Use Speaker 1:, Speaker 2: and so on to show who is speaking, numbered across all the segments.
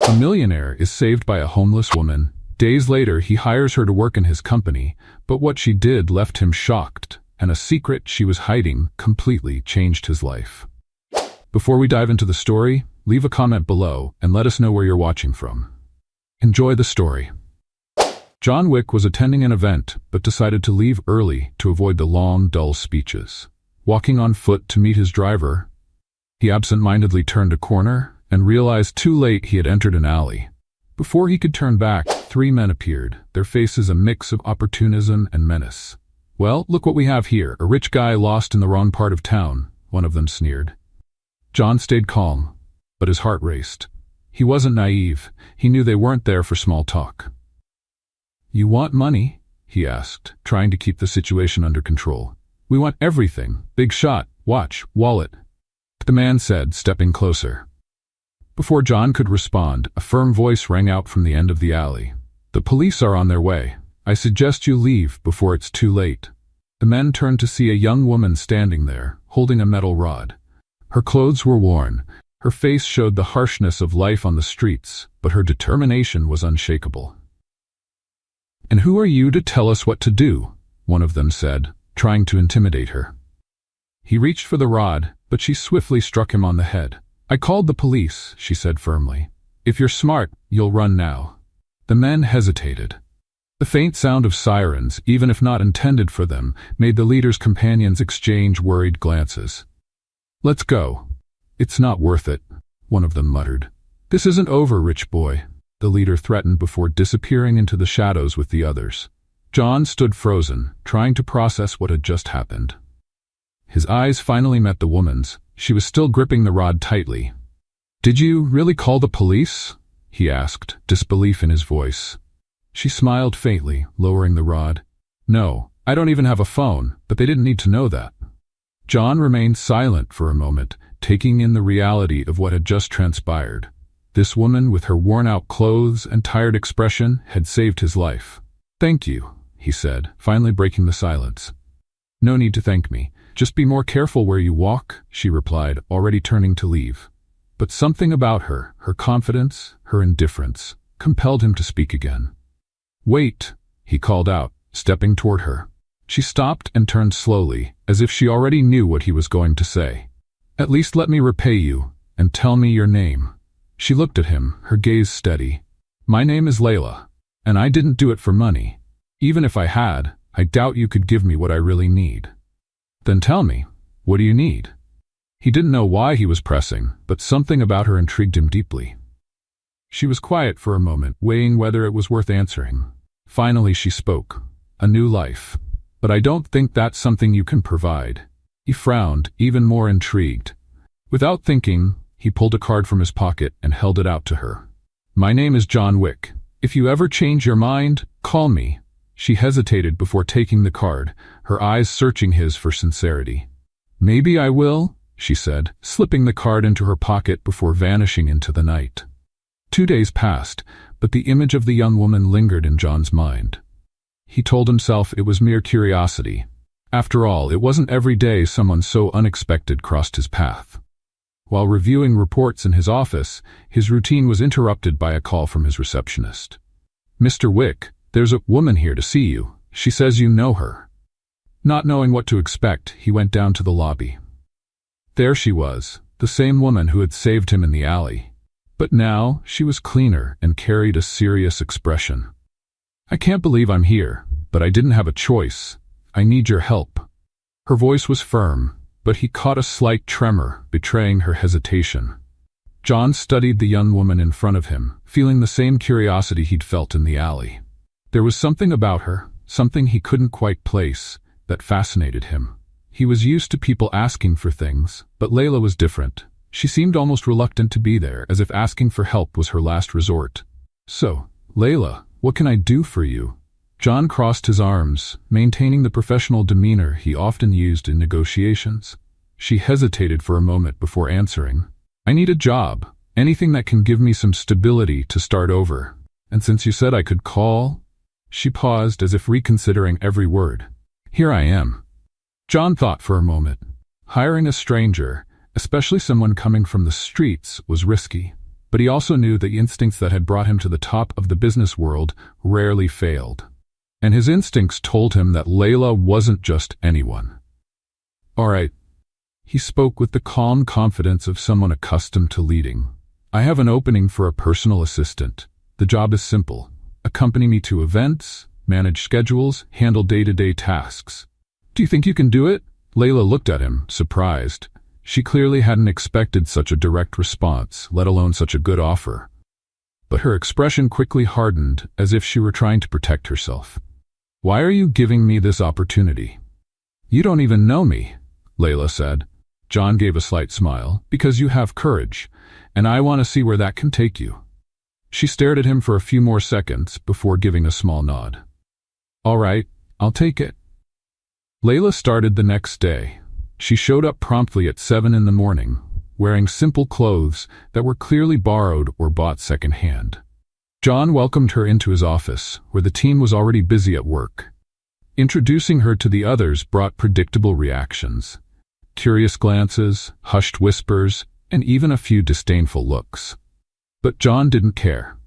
Speaker 1: A millionaire is saved by a homeless woman. Days later, he hires her to work in his company, but what she did left him shocked, and a secret she was hiding completely changed his life. Before we dive into the story, leave a comment below and let us know where you're watching from. Enjoy the story. John Wick was attending an event, but decided to leave early to avoid the long, dull speeches. Walking on foot to meet his driver, he absent-mindedly turned a corner and realized too late he had entered an alley. Before he could turn back, 3 men appeared, their faces a mix of opportunism and menace. "Well, look what we have here, a rich guy lost in the wrong part of town," one of them sneered. John stayed calm, but his heart raced. He wasn't naive. He knew they weren't there for small talk. "You want money?" he asked, trying to keep the situation under control. "We want everything. Big shot, watch, wallet," the man said, stepping closer. Before John could respond, a firm voice rang out from the end of the alley. "The police are on their way. I suggest you leave before it's too late." The men turned to see a young woman standing there, holding a metal rod. Her clothes were worn. Her face showed the harshness of life on the streets, but her determination was unshakable. "And who are you to tell us what to do?" one of them said, trying to intimidate her. He reached for the rod, but she swiftly struck him on the head. "I called the police," she said firmly. "If you're smart, you'll run now." The men hesitated. The faint sound of sirens, even if not intended for them, made the leader's companions exchange worried glances. "Let's go." "It's not worth it," one of them muttered. "This isn't over, rich boy," the leader threatened before disappearing into the shadows with the others. John stood frozen, trying to process what had just happened. His eyes finally met the woman's. She was still gripping the rod tightly. "Did you really call the police?" he asked, disbelief in his voice. She smiled faintly, lowering the rod. "No, I don't even have a phone, but they didn't need to know that." John remained silent for a moment, taking in the reality of what had just transpired. This woman, with her worn-out clothes and tired expression, had saved his life. "Thank you," he said, finally breaking the silence. "No need to thank me. Just be more careful where you walk," she replied, already turning to leave. But something about her, her confidence, her indifference, compelled him to speak again. "Wait," he called out, stepping toward her. She stopped and turned slowly, as if she already knew what he was going to say. "At least let me repay you, and tell me your name." She looked at him, her gaze steady. "My name is Layla, and I didn't do it for money. Even if I had, I doubt you could give me what I really need." "Then tell me, what do you need?" He didn't know why he was pressing, but something about her intrigued him deeply. She was quiet for a moment, weighing whether it was worth answering. Finally she spoke. "A new life. But I don't think that's something you can provide." He frowned, even more intrigued. Without thinking, he pulled a card from his pocket and held it out to her. "My name is John Wick. If you ever change your mind, call me." She hesitated before taking the card, her eyes searching his for sincerity. "Maybe I will," she said, slipping the card into her pocket before vanishing into the night. 2 days passed, but the image of the young woman lingered in John's mind. He told himself it was mere curiosity. After all, it wasn't every day someone so unexpected crossed his path. While reviewing reports in his office, his routine was interrupted by a call from his receptionist. "Mr. Wick, there's a woman here to see you. She says you know her." Not knowing what to expect, he went down to the lobby. There she was, the same woman who had saved him in the alley. But now, she was cleaner and carried a serious expression. "I can't believe I'm here, but I didn't have a choice. I need your help." Her voice was firm, but he caught a slight tremor, betraying her hesitation. John studied the young woman in front of him, feeling the same curiosity he'd felt in the alley. There was something about her, something he couldn't quite place, that fascinated him. He was used to people asking for things, but Layla was different. She seemed almost reluctant to be there, as if asking for help was her last resort. "So, Layla, what can I do for you?" John crossed his arms, maintaining the professional demeanor he often used in negotiations. She hesitated for a moment before answering. "I need a job, anything that can give me some stability to start over. And since you said I could call..." She paused as if reconsidering every word. "Here I am." John thought for a moment. Hiring a stranger, especially someone coming from the streets, was risky. But but he also knew the instincts that had brought him to the top of the business world rarely failed. And his instincts told him that Layla wasn't just anyone. "All right," he spoke with the calm confidence of someone accustomed to leading. "I have an opening for a personal assistant. The job is simple. Accompany me to events, manage schedules, handle day-to-day tasks. Do you think you can do it?" Layla looked at him, surprised. She clearly hadn't expected such a direct response, let alone such a good offer. But her expression quickly hardened, as if she were trying to protect herself. "Why are you giving me this opportunity?" "You don't even know me," Layla said. John gave a slight smile. "Because you have courage, and I want to see where that can take you." She stared at him for a few more seconds before giving a small nod. "All right, I'll take it." Layla started the next day. She showed up promptly at 7 in the morning, wearing simple clothes that were clearly borrowed or bought secondhand. John welcomed her into his office, where the team was already busy at work. Introducing her to the others brought predictable reactions. Curious glances, hushed whispers, and even a few disdainful looks. But John didn't care.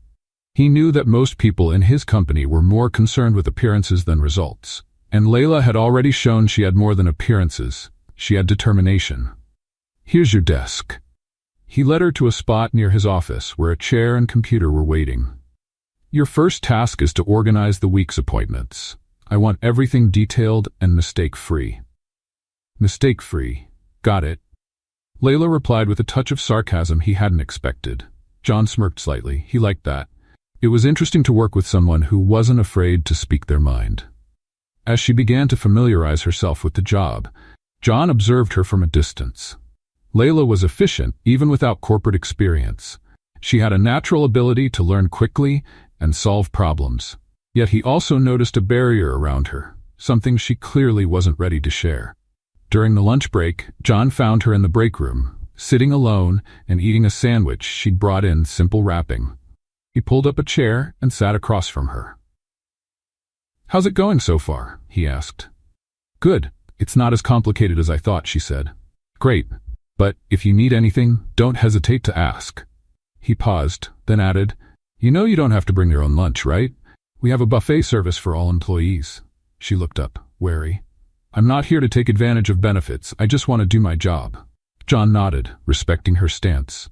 Speaker 1: He knew that most people in his company were more concerned with appearances than results, and Layla had already shown she had more than appearances. She had determination. "Here's your desk." He led her to a spot near his office where a chair and computer were waiting. "Your first task is to organize the week's appointments. I want everything detailed and mistake-free." "Mistake-free. Got it." Layla replied with a touch of sarcasm he hadn't expected. John smirked slightly. He liked that. It was interesting to work with someone who wasn't afraid to speak their mind. As she began to familiarize herself with the job, John observed her from a distance. Layla was efficient, even without corporate experience. She had a natural ability to learn quickly and solve problems. Yet he also noticed a barrier around her, something she clearly wasn't ready to share. During the lunch break, John found her in the break room, sitting alone and eating a sandwich she'd brought in simple wrapping. He pulled up a chair and sat across from her. "How's it going so far?" he asked. "Good. It's not as complicated as I thought," she said. "Great. But if you need anything, don't hesitate to ask." He paused, then added, "You know you don't have to bring your own lunch, right? We have a buffet service for all employees." She looked up, wary. "I'm not here to take advantage of benefits. I just want to do my job." John nodded, respecting her stance.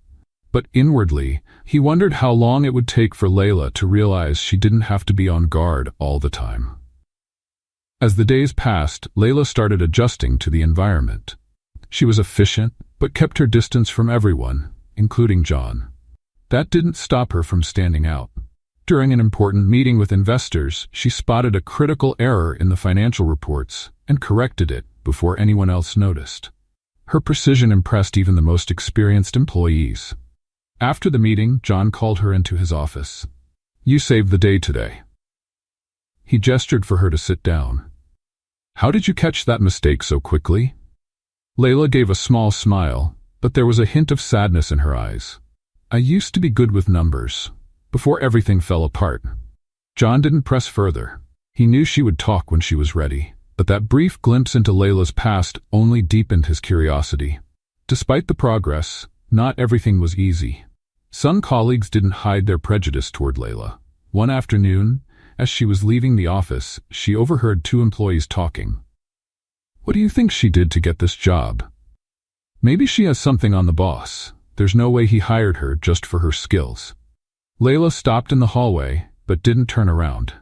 Speaker 1: But inwardly, he wondered how long it would take for Layla to realize she didn't have to be on guard all the time. As the days passed, Layla started adjusting to the environment. She was efficient, but kept her distance from everyone, including John. That didn't stop her from standing out. During an important meeting with investors, she spotted a critical error in the financial reports and corrected it before anyone else noticed. Her precision impressed even the most experienced employees. After the meeting, John called her into his office. "You saved the day today." He gestured for her to sit down. "How did you catch that mistake so quickly?" Layla gave a small smile, but there was a hint of sadness in her eyes. "I used to be good with numbers, before everything fell apart." John didn't press further. He knew she would talk when she was ready, but that brief glimpse into Layla's past only deepened his curiosity. Despite the progress, not everything was easy. Some colleagues didn't hide their prejudice toward Layla. One afternoon, as she was leaving the office, she overheard two employees talking. "What do you think she did to get this job? Maybe she has something on the boss. There's no way he hired her just for her skills." Layla stopped in the hallway, but didn't turn around.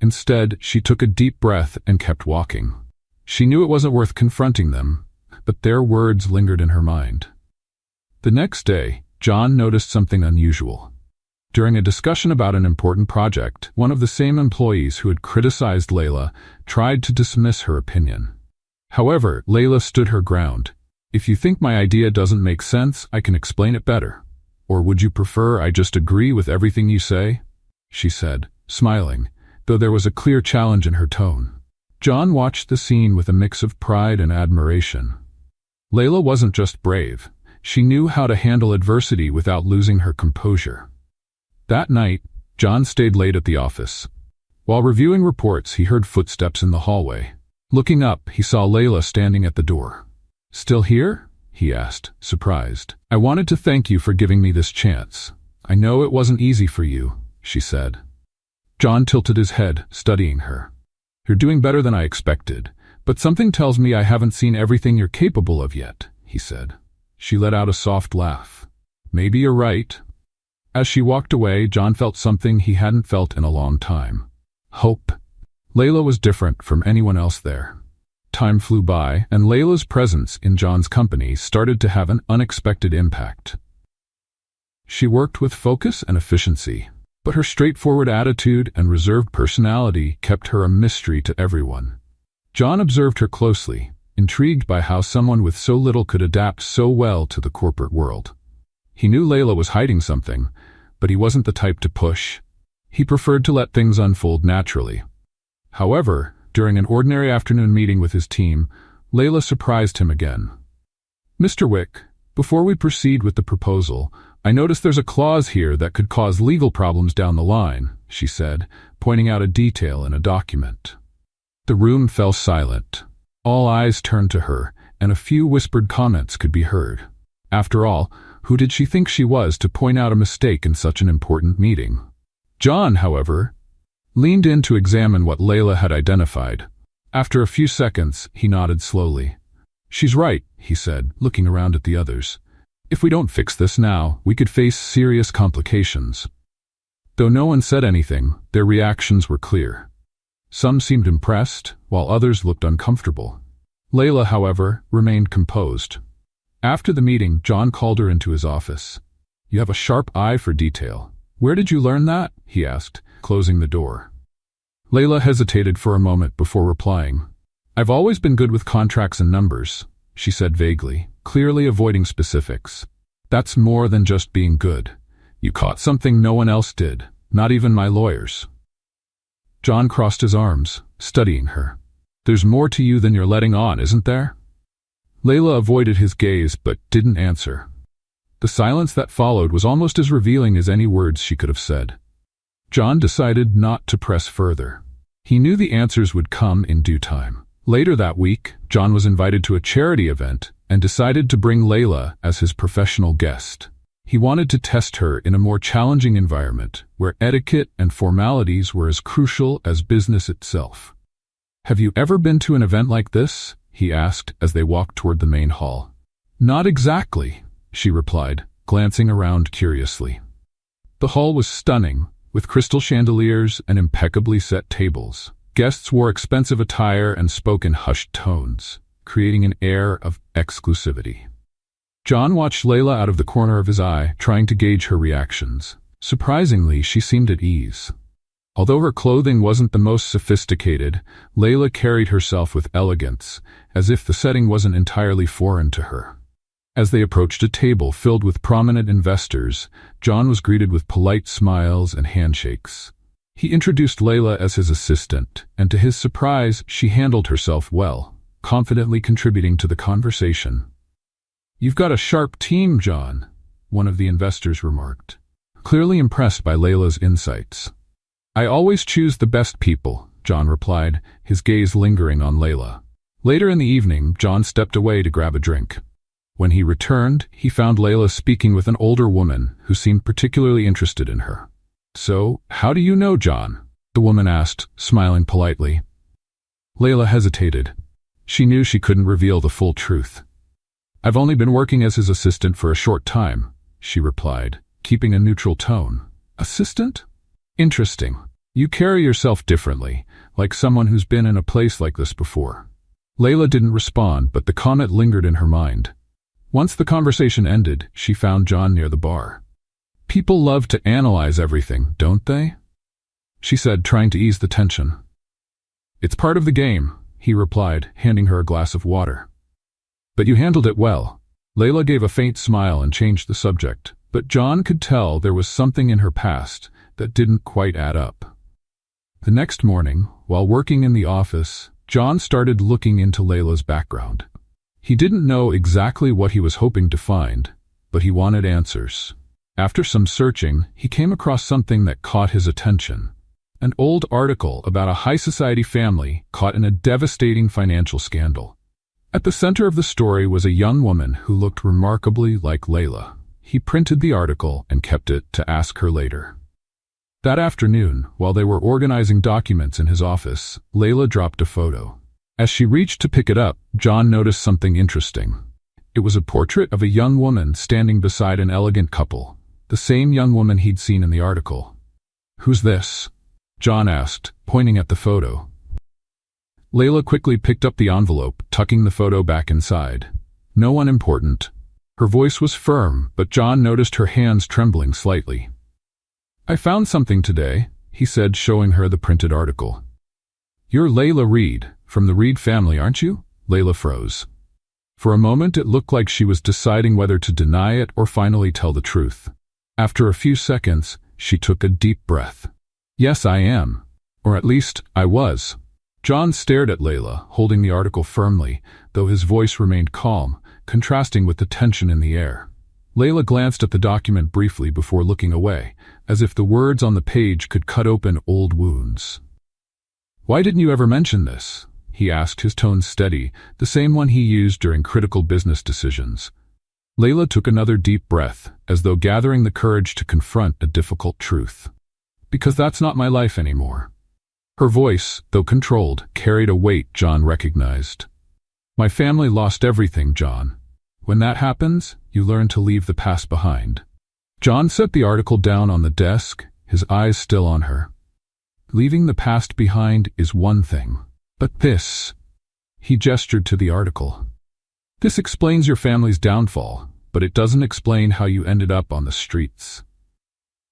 Speaker 1: Instead, she took a deep breath and kept walking. She knew it wasn't worth confronting them, but their words lingered in her mind. The next day, John noticed something unusual. During a discussion about an important project, one of the same employees who had criticized Layla tried to dismiss her opinion. However, Layla stood her ground. "If you think my idea doesn't make sense, I can explain it better. Or would you prefer I just agree with everything you say?" she said, smiling, though there was a clear challenge in her tone. John watched the scene with a mix of pride and admiration. Layla wasn't just brave. She knew how to handle adversity without losing her composure. That night, John stayed late at the office. While reviewing reports, he heard footsteps in the hallway. Looking up, he saw Layla standing at the door. "Still here?" he asked, surprised. "I wanted to thank you for giving me this chance." "I know it wasn't easy for you," she said. John tilted his head, studying her. "You're doing better than I expected, but something tells me I haven't seen everything you're capable of yet," he said. She let out a soft laugh. "Maybe you're right." As she walked away, John felt something he hadn't felt in a long time. Hope. Layla was different from anyone else there. Time flew by, and Layla's presence in John's company started to have an unexpected impact. She worked with focus and efficiency, but her straightforward attitude and reserved personality kept her a mystery to everyone. John observed her closely, intrigued by how someone with so little could adapt so well to the corporate world. He knew Layla was hiding something, but he wasn't the type to push. He preferred to let things unfold naturally. However, during an ordinary afternoon meeting with his team, Layla surprised him again. "Mr. Wick, before we proceed with the proposal, I notice there's a clause here that could cause legal problems down the line," she said, pointing out a detail in a document. The room fell silent. All eyes turned to her, and a few whispered comments could be heard. After all, who did she think she was to point out a mistake in such an important meeting? John, however, leaned in to examine what Layla had identified. After a few seconds, he nodded slowly. "She's right," he said, looking around at the others. "If we don't fix this now, we could face serious complications." Though no one said anything, their reactions were clear. Some seemed impressed, while others looked uncomfortable. Layla, however, remained composed. After the meeting, John called her into his office. "You have a sharp eye for detail. Where did you learn that?" he asked, closing the door. Layla hesitated for a moment before replying. "I've always been good with contracts and numbers," she said vaguely, clearly avoiding specifics. "That's more than just being good. You caught something no one else did, not even my lawyers." John crossed his arms, studying her. "There's more to you than you're letting on, isn't there?" Layla avoided his gaze but didn't answer. The silence that followed was almost as revealing as any words she could have said. John decided not to press further. He knew the answers would come in due time. Later that week, John was invited to a charity event and decided to bring Layla as his professional guest. He wanted to test her in a more challenging environment where etiquette and formalities were as crucial as business itself. "Have you ever been to an event like this?" he asked as they walked toward the main hall. "Not exactly," she replied, glancing around curiously. The hall was stunning, with crystal chandeliers and impeccably set tables. Guests wore expensive attire and spoke in hushed tones, creating an air of exclusivity. John watched Layla out of the corner of his eye, trying to gauge her reactions. Surprisingly, she seemed at ease. Although her clothing wasn't the most sophisticated, Layla carried herself with elegance, as if the setting wasn't entirely foreign to her. As they approached a table filled with prominent investors, John was greeted with polite smiles and handshakes. He introduced Layla as his assistant, and to his surprise, she handled herself well, confidently contributing to the conversation. "You've got a sharp team, John," one of the investors remarked, clearly impressed by Layla's insights. "I always choose the best people," John replied, his gaze lingering on Layla. Later in the evening, John stepped away to grab a drink. When he returned, he found Layla speaking with an older woman who seemed particularly interested in her. "So, how do you know John?" the woman asked, smiling politely. Layla hesitated. She knew she couldn't reveal the full truth. "I've only been working as his assistant for a short time," she replied, keeping a neutral tone. "Assistant? Interesting. You carry yourself differently, like someone who's been in a place like this before." Layla didn't respond, but the comment lingered in her mind. Once the conversation ended, she found John near the bar. "People love to analyze everything, don't they?" she said, trying to ease the tension. "It's part of the game," he replied, handing her a glass of water. "But you handled it well." Layla gave a faint smile and changed the subject, but John could tell there was something in her past that didn't quite add up. The next morning, while working in the office, John started looking into Layla's background. He didn't know exactly what he was hoping to find, but he wanted answers. After some searching, he came across something that caught his attention. An old article about a high society family caught in a devastating financial scandal. At the center of the story was a young woman who looked remarkably like Layla. He printed the article and kept it to ask her later. That afternoon, while they were organizing documents in his office, Layla dropped a photo. As she reached to pick it up, John noticed something interesting. It was a portrait of a young woman standing beside an elegant couple, the same young woman he'd seen in the article. "Who's this?" John asked, pointing at the photo. Layla quickly picked up the envelope, tucking the photo back inside. "No one important." Her voice was firm, but John noticed her hands trembling slightly. "I found something today," he said, showing her the printed article. "You're Layla Reed, from the Reed family, aren't you?" Layla froze. For a moment it looked like she was deciding whether to deny it or finally tell the truth. After a few seconds, she took a deep breath. "Yes, I am. Or at least, I was." John stared at Layla, holding the article firmly, though his voice remained calm, contrasting with the tension in the air. Layla glanced at the document briefly before looking away, as if the words on the page could cut open old wounds. "Why didn't you ever mention this?" he asked, his tone steady, the same one he used during critical business decisions. Layla took another deep breath, as though gathering the courage to confront a difficult truth. "Because that's not my life anymore." Her voice, though controlled, carried a weight John recognized. "My family lost everything, John. When that happens, you learn to leave the past behind." John set the article down on the desk, his eyes still on her. "Leaving the past behind is one thing. But this..." He gestured to the article. "This explains your family's downfall, but it doesn't explain how you ended up on the streets."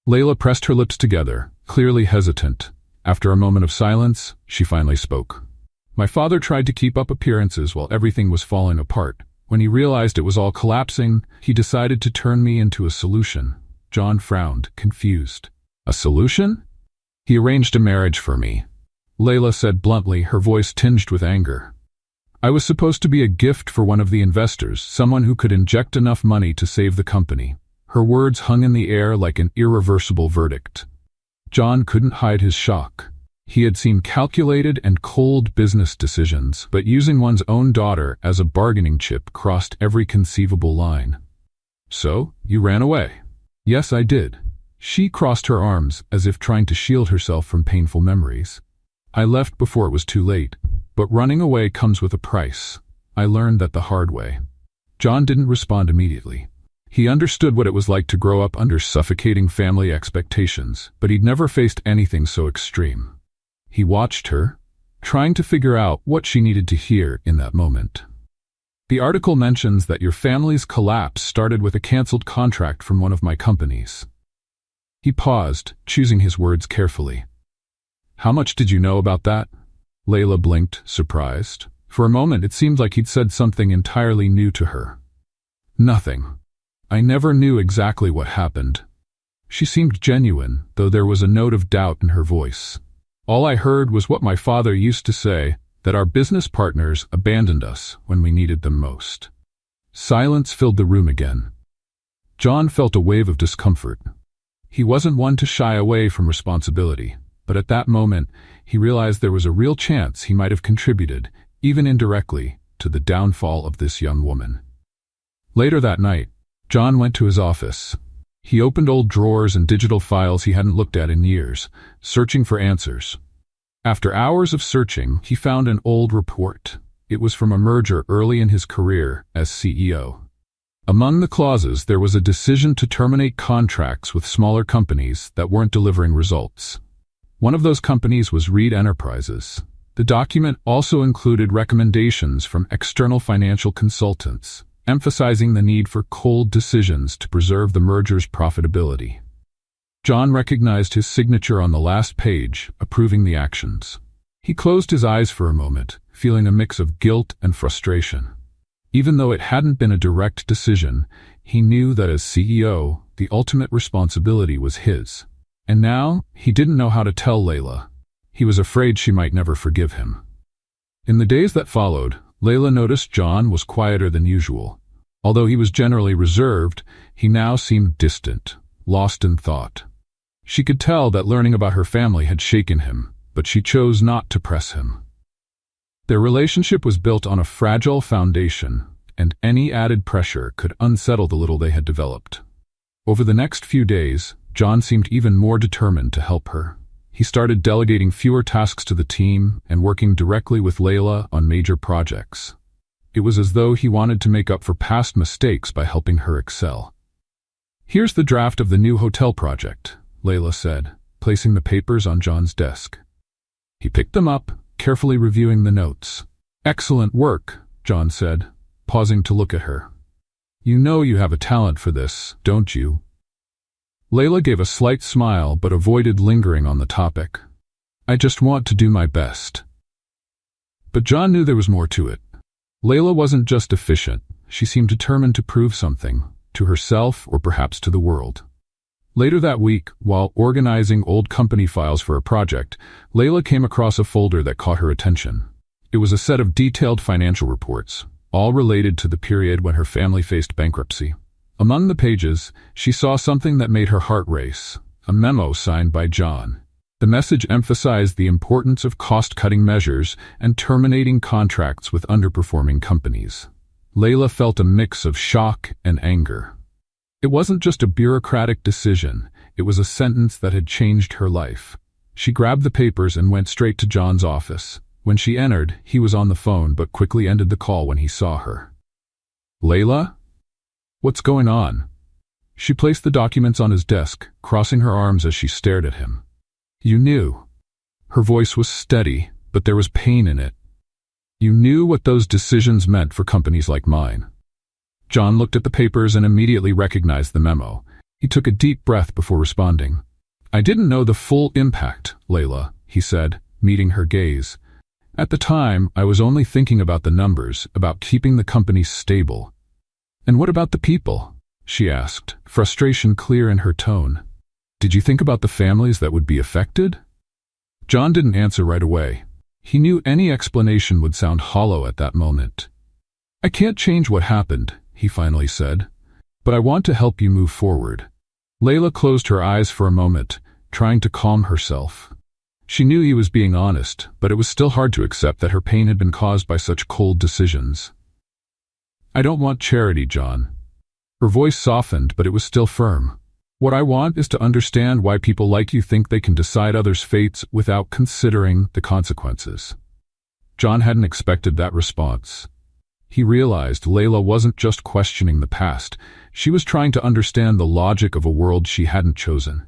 Speaker 1: Layla pressed her lips together, clearly hesitant. After a moment of silence, she finally spoke. "My father tried to keep up appearances while everything was falling apart. When he realized it was all collapsing, he decided to turn me into a solution." John frowned, confused. "A solution?" "He arranged a marriage for me," Layla said bluntly, her voice tinged with anger. "I was supposed to be a gift for one of the investors, someone who could inject enough money to save the company." Her words hung in the air like an irreversible verdict. John couldn't hide his shock. He had seen calculated and cold business decisions, but using one's own daughter as a bargaining chip crossed every conceivable line. "So, you ran away?" "Yes, I did." She crossed her arms as if trying to shield herself from painful memories. "I left before it was too late, but running away comes with a price. I learned that the hard way." John didn't respond immediately. He understood what it was like to grow up under suffocating family expectations, but he'd never faced anything so extreme. He watched her, trying to figure out what she needed to hear in that moment. "The article mentions that your family's collapse started with a canceled contract from one of my companies." He paused, choosing his words carefully. "How much did you know about that?" Layla blinked, surprised. For a moment it seemed like he'd said something entirely new to her. "Nothing. I never knew exactly what happened." She seemed genuine, though there was a note of doubt in her voice. "All I heard was what my father used to say, that our business partners abandoned us when we needed them most." Silence filled the room again. John felt a wave of discomfort. He wasn't one to shy away from responsibility, but at that moment he realized there was a real chance he might have contributed, even indirectly, to the downfall of this young woman. Later that night, John went to his office. He opened old drawers and digital files he hadn't looked at in years, searching for answers. After hours of searching, he found an old report. It was from a merger early in his career as CEO. Among the clauses, there was a decision to terminate contracts with smaller companies that weren't delivering results. One of those companies was Reed Enterprises. The document also included recommendations from external financial consultants, emphasizing the need for cold decisions to preserve the merger's profitability. John recognized his signature on the last page, approving the actions. He closed his eyes for a moment, feeling a mix of guilt and frustration. Even though it hadn't been a direct decision, he knew that as CEO, the ultimate responsibility was his. And now, he didn't know how to tell Layla. He was afraid she might never forgive him. In the days that followed, Layla noticed John was quieter than usual. Although he was generally reserved, he now seemed distant, lost in thought. She could tell that learning about her family had shaken him, but she chose not to press him. Their relationship was built on a fragile foundation, and any added pressure could unsettle the little they had developed. Over the next few days, John seemed even more determined to help her. He started delegating fewer tasks to the team and working directly with Layla on major projects. It was as though he wanted to make up for past mistakes by helping her excel. "Here's the draft of the new hotel project," Layla said, placing the papers on John's desk. He picked them up, carefully reviewing the notes. "Excellent work," John said, pausing to look at her. "You know you have a talent for this, don't you?" Layla gave a slight smile but avoided lingering on the topic. "I just want to do my best." But John knew there was more to it. Layla wasn't just efficient, she seemed determined to prove something, to herself or perhaps to the world. Later that week, while organizing old company files for a project, Layla came across a folder that caught her attention. It was a set of detailed financial reports, all related to the period when her family faced bankruptcy. Among the pages, she saw something that made her heart race, a memo signed by John. The message emphasized the importance of cost-cutting measures and terminating contracts with underperforming companies. Layla felt a mix of shock and anger. It wasn't just a bureaucratic decision, it was a sentence that had changed her life. She grabbed the papers and went straight to John's office. When she entered, he was on the phone but quickly ended the call when he saw her. "Layla? What's going on?" She placed the documents on his desk, crossing her arms as she stared at him. "You knew." Her voice was steady, but there was pain in it. "You knew what those decisions meant for companies like mine." John looked at the papers and immediately recognized the memo. He took a deep breath before responding. "I didn't know the full impact, Layla," he said, meeting her gaze. "At the time, I was only thinking about the numbers, about keeping the company stable." "And what about the people?" she asked, frustration clear in her tone. "Did you think about the families that would be affected?" John didn't answer right away. He knew any explanation would sound hollow at that moment. "I can't change what happened," he finally said, "but I want to help you move forward." Layla closed her eyes for a moment, trying to calm herself. She knew he was being honest, but it was still hard to accept that her pain had been caused by such cold decisions. "I don't want charity, John." Her voice softened, but it was still firm. "What I want is to understand why people like you think they can decide others' fates without considering the consequences." John hadn't expected that response. He realized Layla wasn't just questioning the past, she was trying to understand the logic of a world she hadn't chosen.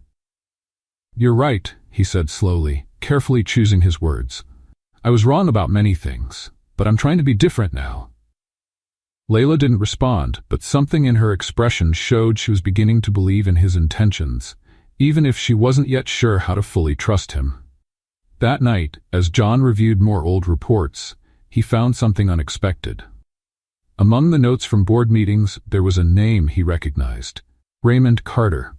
Speaker 1: "You're right," he said slowly, carefully choosing his words. "I was wrong about many things, but I'm trying to be different now." Layla didn't respond, but something in her expression showed she was beginning to believe in his intentions, even if she wasn't yet sure how to fully trust him. That night, as John reviewed more old reports, he found something unexpected. Among the notes from board meetings, there was a name he recognized: Raymond Carter.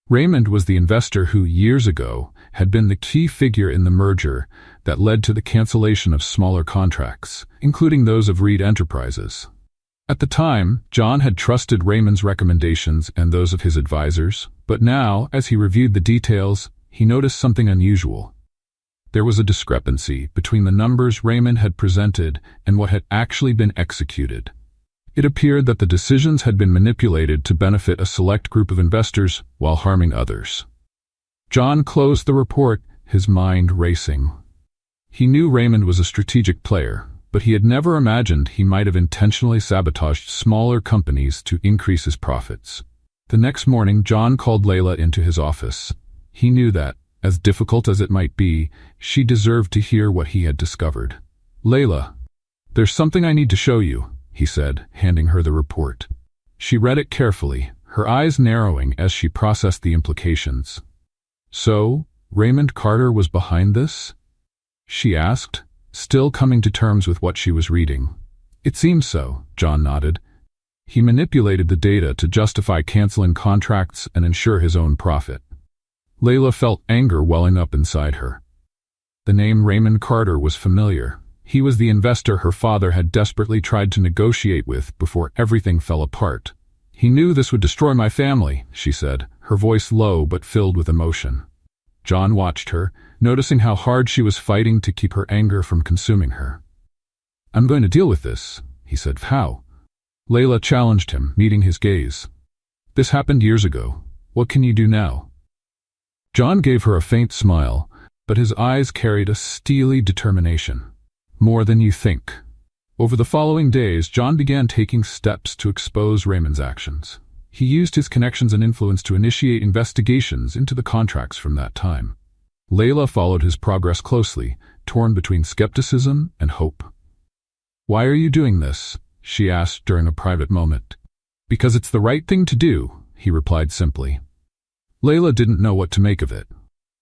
Speaker 1: Raymond was the investor who, years ago, had been the key figure in the merger that led to the cancellation of smaller contracts, including those of Reed Enterprises. At the time, John had trusted Raymond's recommendations and those of his advisors, but now, as he reviewed the details, he noticed something unusual. There was a discrepancy between the numbers Raymond had presented and what had actually been executed. It appeared that the decisions had been manipulated to benefit a select group of investors while harming others. John closed the report, his mind racing. He knew Raymond was a strategic player, but he had never imagined he might have intentionally sabotaged smaller companies to increase his profits. The next morning, John called Layla into his office. He knew that, as difficult as it might be, she deserved to hear what he had discovered. "Layla, there's something I need to show you," he said, handing her the report. She read it carefully, her eyes narrowing as she processed the implications. "So, Raymond Carter was behind this?" she asked, still coming to terms with what she was reading. "It seems so," John nodded. "He manipulated the data to justify canceling contracts and ensure his own profit." Layla felt anger welling up inside her. The name Raymond Carter was familiar. He was the investor her father had desperately tried to negotiate with before everything fell apart. "He knew this would destroy my family," she said, her voice low but filled with emotion. John watched her, noticing how hard she was fighting to keep her anger from consuming her. "I'm going to deal with this," he said. "How?" Layla challenged him, meeting his gaze. This happened years ago. What can you do now? John gave her a faint smile, but his eyes carried a steely determination. More than you think. Over the following days, John began taking steps to expose Raymond's actions. He used his connections and influence to initiate investigations into the contracts from that time. Layla followed his progress closely, torn between skepticism and hope. "Why are you doing this?" she asked during a private moment. "Because it's the right thing to do," he replied simply. Layla didn't know what to make of it.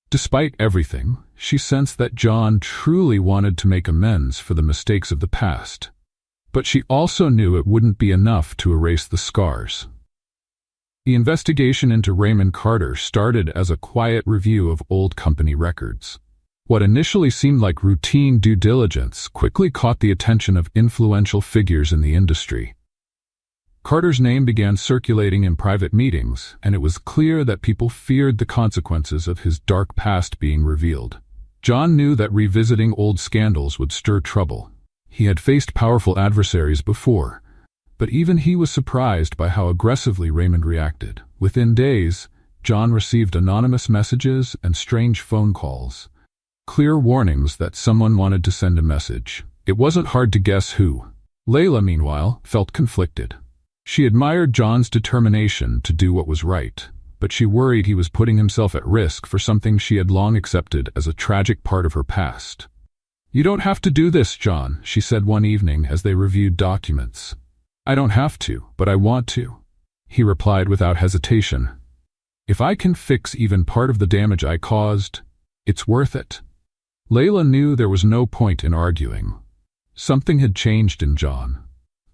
Speaker 1: Despite everything, she sensed that John truly wanted to make amends for the mistakes of the past. But she also knew it wouldn't be enough to erase the scars. The investigation into Raymond Carter started as a quiet review of old company records. What initially seemed like routine due diligence quickly caught the attention of influential figures in the industry. Carter's name began circulating in private meetings, and it was clear that people feared the consequences of his dark past being revealed. John knew that revisiting old scandals would stir trouble. He had faced powerful adversaries before, but even he was surprised by how aggressively Raymond reacted. Within days, John received anonymous messages and strange phone calls. Clear warnings that someone wanted to send a message. It wasn't hard to guess who. Layla, meanwhile, felt conflicted. She admired John's determination to do what was right, but she worried he was putting himself at risk for something she had long accepted as a tragic part of her past. "You don't have to do this, John," she said one evening as they reviewed documents. "I don't have to, but I want to," he replied without hesitation. "If I can fix even part of the damage I caused, it's worth it." Layla knew there was no point in arguing. Something had changed in John.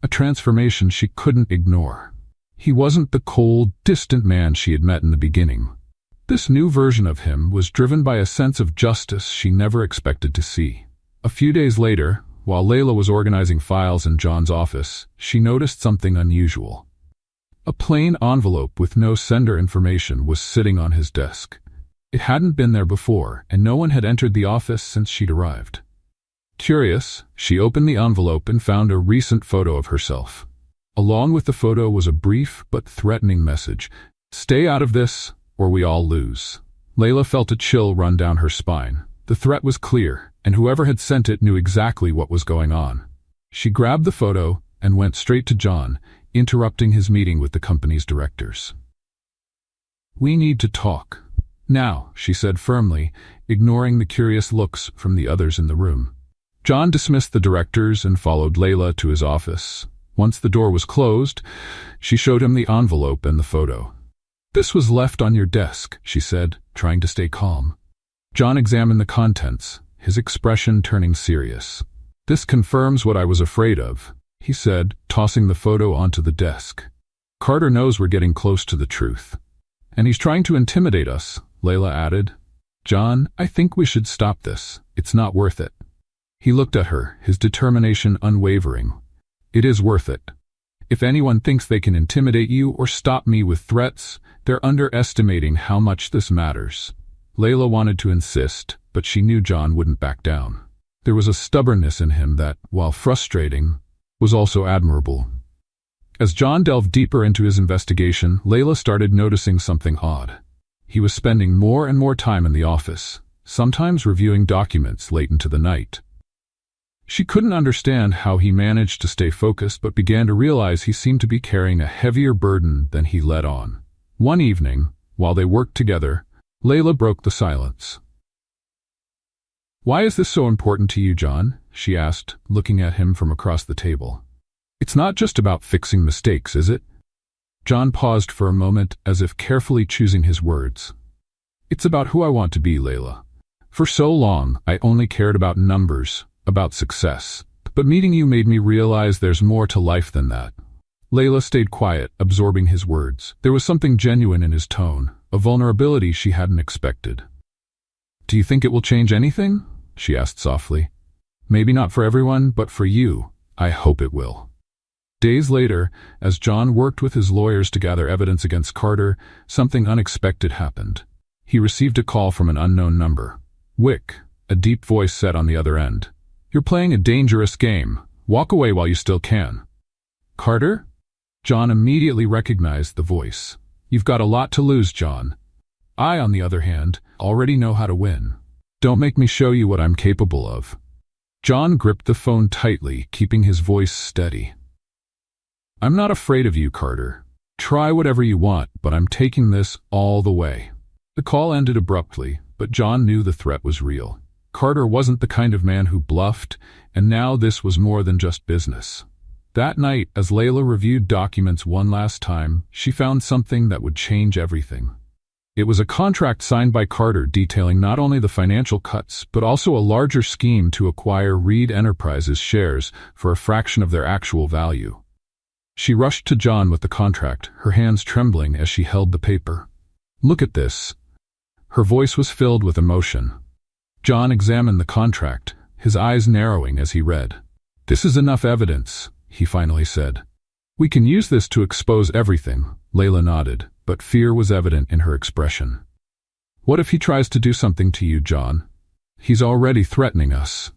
Speaker 1: A transformation she couldn't ignore. He wasn't the cold, distant man she had met in the beginning. This new version of him was driven by a sense of justice she never expected to see. A few days later, while Layla was organizing files in John's office, she noticed something unusual. A plain envelope with no sender information was sitting on his desk. It hadn't been there before, and no one had entered the office since she'd arrived. Curious, she opened the envelope and found a recent photo of herself. Along with the photo was a brief but threatening message. "Stay out of this, or we all lose." Layla felt a chill run down her spine. The threat was clear, and whoever had sent it knew exactly what was going on. She grabbed the photo and went straight to John, interrupting his meeting with the company's directors. "We need to talk. Now," she said firmly, ignoring the curious looks from the others in the room. John dismissed the directors and followed Layla to his office. Once the door was closed, she showed him the envelope and the photo. "This was left on your desk," she said, trying to stay calm. John examined the contents, his expression turning serious. "This confirms what I was afraid of," he said, tossing the photo onto the desk. "Carter knows we're getting close to the truth. And he's trying to intimidate us," Layla added. "John, I think we should stop this. It's not worth it." He looked at her, his determination unwavering. "It is worth it. If anyone thinks they can intimidate you or stop me with threats, they're underestimating how much this matters." Layla wanted to insist, but she knew John wouldn't back down. There was a stubbornness in him that, while frustrating, was also admirable. As John delved deeper into his investigation, Layla started noticing something odd. He was spending more and more time in the office, sometimes reviewing documents late into the night. She couldn't understand how he managed to stay focused, but began to realize he seemed to be carrying a heavier burden than he let on. One evening, while they worked together, Layla broke the silence. "Why is this so important to you, John?" she asked, looking at him from across the table. "It's not just about fixing mistakes, is it?" John paused for a moment, as if carefully choosing his words. "It's about who I want to be, Layla. For so long, I only cared about numbers, about success. But meeting you made me realize there's more to life than that." Layla stayed quiet, absorbing his words. There was something genuine in his tone, a vulnerability she hadn't expected. "Do you think it will change anything?" she asked softly. "Maybe not for everyone, but for you, I hope it will." Days later, as John worked with his lawyers to gather evidence against Carter, something unexpected happened. He received a call from an unknown number. "Wick," a deep voice said on the other end. "You're playing a dangerous game. Walk away while you still can." "Carter?" John immediately recognized the voice. You've got a lot to lose, John. I, on the other hand, already know how to win. Don't make me show you what I'm capable of. John gripped the phone tightly, keeping his voice steady. I'm not afraid of you, Carter. Try whatever you want, but I'm taking this all the way. The call ended abruptly, but John knew the threat was real. Carter wasn't the kind of man who bluffed, and now this was more than just business. That night, as Layla reviewed documents one last time, she found something that would change everything. It was a contract signed by Carter detailing not only the financial cuts, but also a larger scheme to acquire Reed Enterprises shares for a fraction of their actual value. She rushed to John with the contract, her hands trembling as she held the paper. Look at this. Her voice was filled with emotion. John examined the contract, his eyes narrowing as he read. This is enough evidence, he finally said. We can use this to expose everything, Layla nodded, but fear was evident in her expression. What if he tries to do something to you, John? He's already threatening us.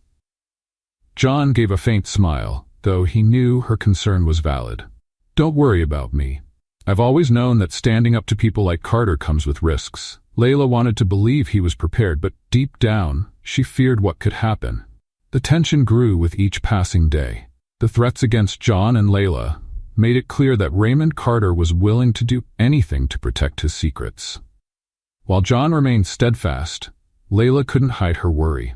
Speaker 1: John gave a faint smile, though he knew her concern was valid. Don't worry about me. I've always known that standing up to people like Carter comes with risks. Layla wanted to believe he was prepared, but deep down, she feared what could happen. The tension grew with each passing day. The threats against John and Layla made it clear that Raymond Carter was willing to do anything to protect his secrets. While John remained steadfast, Layla couldn't hide her worry.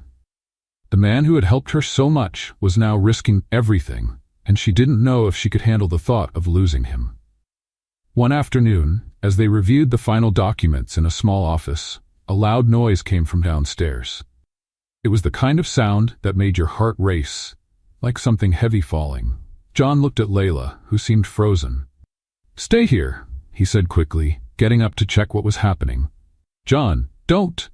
Speaker 1: The man who had helped her so much was now risking everything, and she didn't know if she could handle the thought of losing him. One afternoon, as they reviewed the final documents in a small office, a loud noise came from downstairs. It was the kind of sound that made your heart race, like something heavy falling. John looked at Layla, who seemed frozen. Stay here, he said quickly, getting up to check what was happening. John, don't!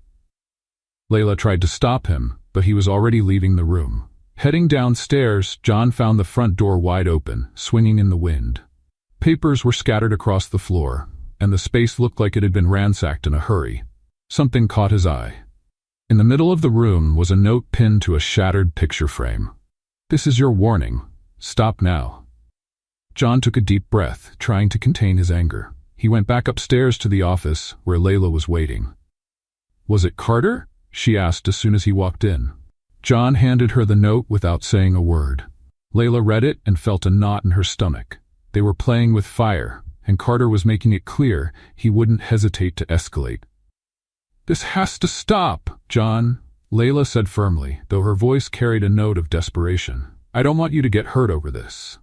Speaker 1: Layla tried to stop him, but he was already leaving the room. Heading downstairs, John found the front door wide open, swinging in the wind. Papers were scattered across the floor, and the space looked like it had been ransacked in a hurry. Something caught his eye. In the middle of the room was a note pinned to a shattered picture frame. This is your warning. Stop now. John took a deep breath, trying to contain his anger. He went back upstairs to the office, where Layla was waiting. Was it Carter? She asked as soon as he walked in. John handed her the note without saying a word. Layla read it and felt a knot in her stomach. They were playing with fire, and Carter was making it clear he wouldn't hesitate to escalate. This has to stop, John, Layla said firmly, though her voice carried a note of desperation. I don't want you to get hurt over this.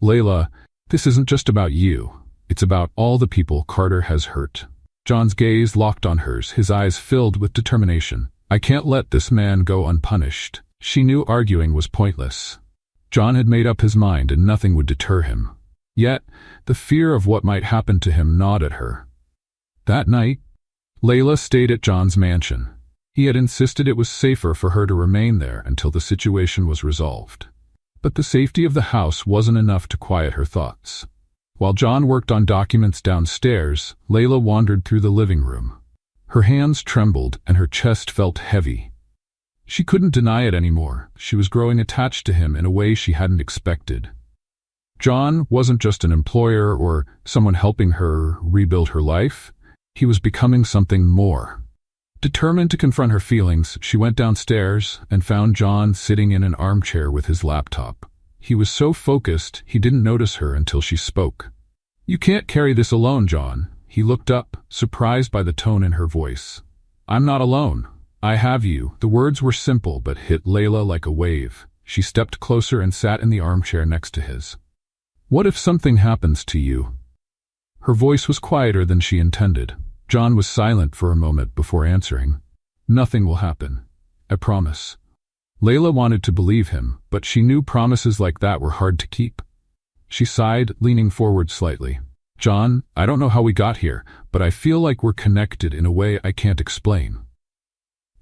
Speaker 1: Layla, this isn't just about you. It's about all the people Carter has hurt. John's gaze locked on hers, his eyes filled with determination. I can't let this man go unpunished. She knew arguing was pointless. John had made up his mind and nothing would deter him. Yet, the fear of what might happen to him gnawed at her. That night, Layla stayed at John's mansion. He had insisted it was safer for her to remain there until the situation was resolved. But the safety of the house wasn't enough to quiet her thoughts. While John worked on documents downstairs, Layla wandered through the living room. Her hands trembled and her chest felt heavy. She couldn't deny it anymore. She was growing attached to him in a way she hadn't expected. John wasn't just an employer or someone helping her rebuild her life. He was becoming something more. Determined to confront her feelings, she went downstairs and found John sitting in an armchair with his laptop. He was so focused, he didn't notice her until she spoke. You can't carry this alone, John. He looked up, surprised by the tone in her voice. I'm not alone. I have you. The words were simple but hit Layla like a wave. She stepped closer and sat in the armchair next to his. What if something happens to you? Her voice was quieter than she intended. John was silent for a moment before answering. Nothing will happen. I promise. Layla wanted to believe him, but she knew promises like that were hard to keep. She sighed, leaning forward slightly. John, I don't know how we got here, but I feel like we're connected in a way I can't explain.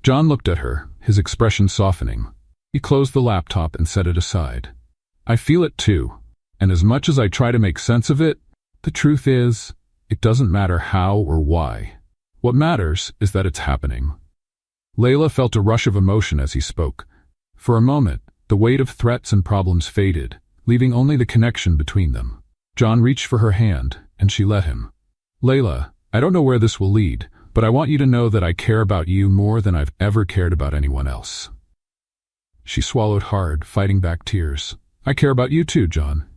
Speaker 1: John looked at her, his expression softening. He closed the laptop and set it aside. I feel it too, and as much as I try to make sense of it, the truth is, it doesn't matter how or why. What matters is that it's happening. Layla felt a rush of emotion as he spoke. For a moment, the weight of threats and problems faded, leaving only the connection between them. John reached for her hand, and she let him. Layla, I don't know where this will lead, but I want you to know that I care about you more than I've ever cared about anyone else. She swallowed hard, fighting back tears. I care about you too, John.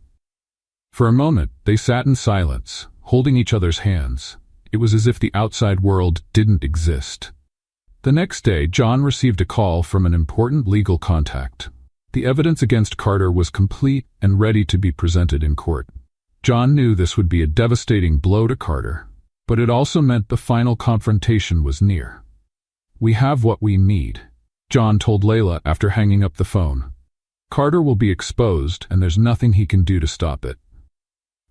Speaker 1: For a moment, they sat in silence, holding each other's hands. It was as if the outside world didn't exist. The next day, John received a call from an important legal contact. The evidence against Carter was complete and ready to be presented in court. John knew this would be a devastating blow to Carter, but it also meant the final confrontation was near. We have what we need, John told Layla after hanging up the phone. Carter will be exposed, and there's nothing he can do to stop it.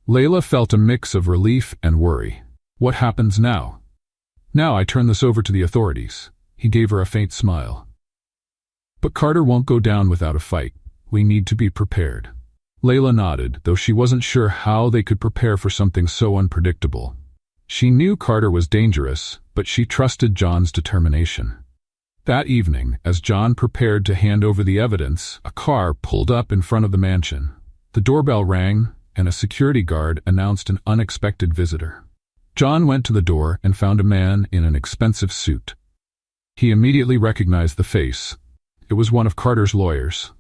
Speaker 1: Layla felt a mix of relief and worry. What happens now? Now I turn this over to the authorities. He gave her a faint smile. But Carter won't go down without a fight. We need to be prepared. Layla nodded, though she wasn't sure how they could prepare for something so unpredictable. She knew Carter was dangerous, but she trusted John's determination. That evening, as John prepared to hand over the evidence, a car pulled up in front of the mansion. The doorbell rang, and a security guard announced an unexpected visitor. John went to the door and found a man in an expensive suit. He immediately recognized the face. It was one of Carter's lawyers.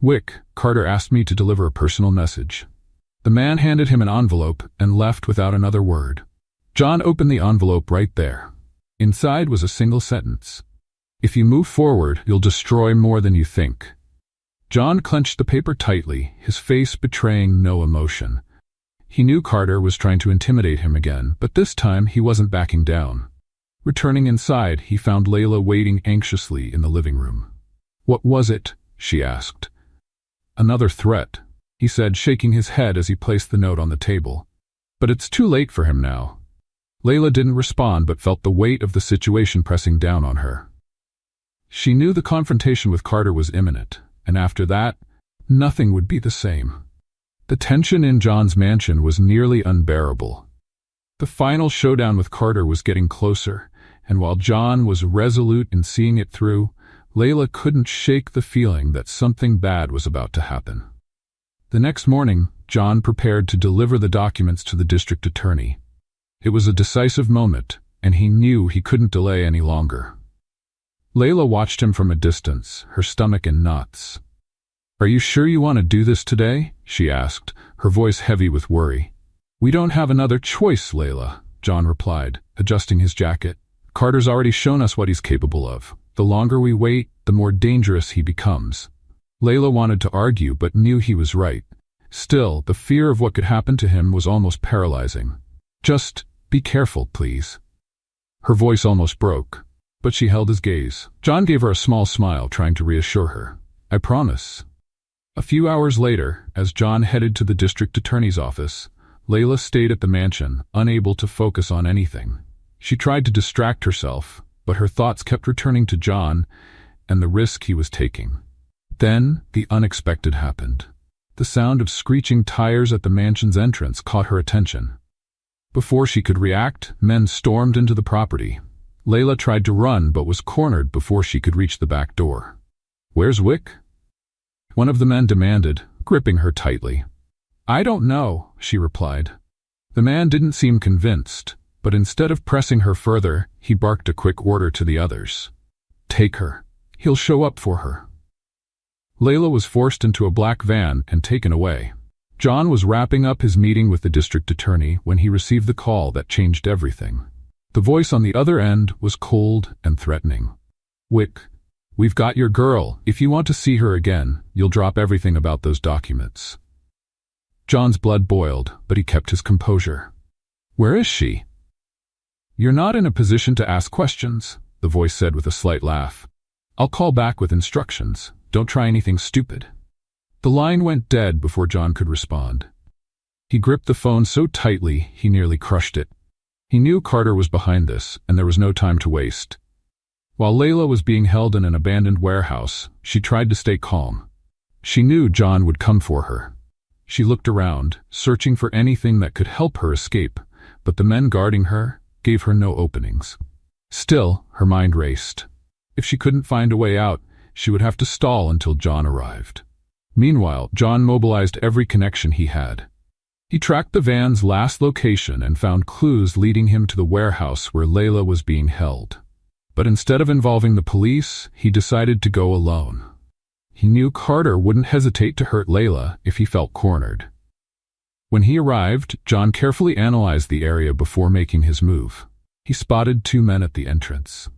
Speaker 1: Wick, Carter asked me to deliver a personal message. The man handed him an envelope and left without another word. John opened the envelope right there. Inside was a single sentence. If you move forward, you'll destroy more than you think. John clenched the paper tightly, his face betraying no emotion. He knew Carter was trying to intimidate him again, but this time he wasn't backing down. Returning inside, he found Layla waiting anxiously in the living room. What was it? She asked. Another threat, he said, shaking his head as he placed the note on the table. But it's too late for him now. Layla didn't respond but felt the weight of the situation pressing down on her. She knew the confrontation with Carter was imminent, and after that, nothing would be the same. The tension in John's mansion was nearly unbearable. The final showdown with Carter was getting closer, and while John was resolute in seeing it through, Layla couldn't shake the feeling that something bad was about to happen. The next morning, John prepared to deliver the documents to the district attorney. It was a decisive moment, and he knew he couldn't delay any longer. Layla watched him from a distance, her stomach in knots. Are you sure you want to do this today? She asked, her voice heavy with worry. We don't have another choice, Layla, John replied, adjusting his jacket. Carter's already shown us what he's capable of. The longer we wait, the more dangerous he becomes. Layla wanted to argue but knew he was right. Still, the fear of what could happen to him was almost paralyzing. Just be careful, please. Her voice almost broke, but she held his gaze. John gave her a small smile, trying to reassure her. I promise. A few hours later, as John headed to the district attorney's office, Layla stayed at the mansion, unable to focus on anything. She tried to distract herself, but her thoughts kept returning to John and the risk he was taking. Then, the unexpected happened. The sound of screeching tires at the mansion's entrance caught her attention. Before she could react, men stormed into the property. Layla tried to run but was cornered before she could reach the back door. Where's Wick? One of the men demanded, gripping her tightly. I don't know, she replied. The man didn't seem convinced, but instead of pressing her further, he barked a quick order to the others. Take her. He'll show up for her. Layla was forced into a black van and taken away. John was wrapping up his meeting with the district attorney when he received the call that changed everything. The voice on the other end was cold and threatening. Wick, we've got your girl. If you want to see her again, you'll drop everything about those documents. John's blood boiled, but he kept his composure. Where is she? You're not in a position to ask questions, the voice said with a slight laugh. I'll call back with instructions. Don't try anything stupid. The line went dead before John could respond. He gripped the phone so tightly he nearly crushed it. He knew Carter was behind this, and there was no time to waste. While Layla was being held in an abandoned warehouse, she tried to stay calm. She knew John would come for her. She looked around, searching for anything that could help her escape, but the men guarding her gave her no openings. Still, her mind raced. If she couldn't find a way out, she would have to stall until John arrived. Meanwhile, John mobilized every connection he had. He tracked the van's last location and found clues leading him to the warehouse where Layla was being held. But instead of involving the police, he decided to go alone. He knew Carter wouldn't hesitate to hurt Layla if he felt cornered. When he arrived, John carefully analyzed the area before making his move. He spotted 2 men at the entrance.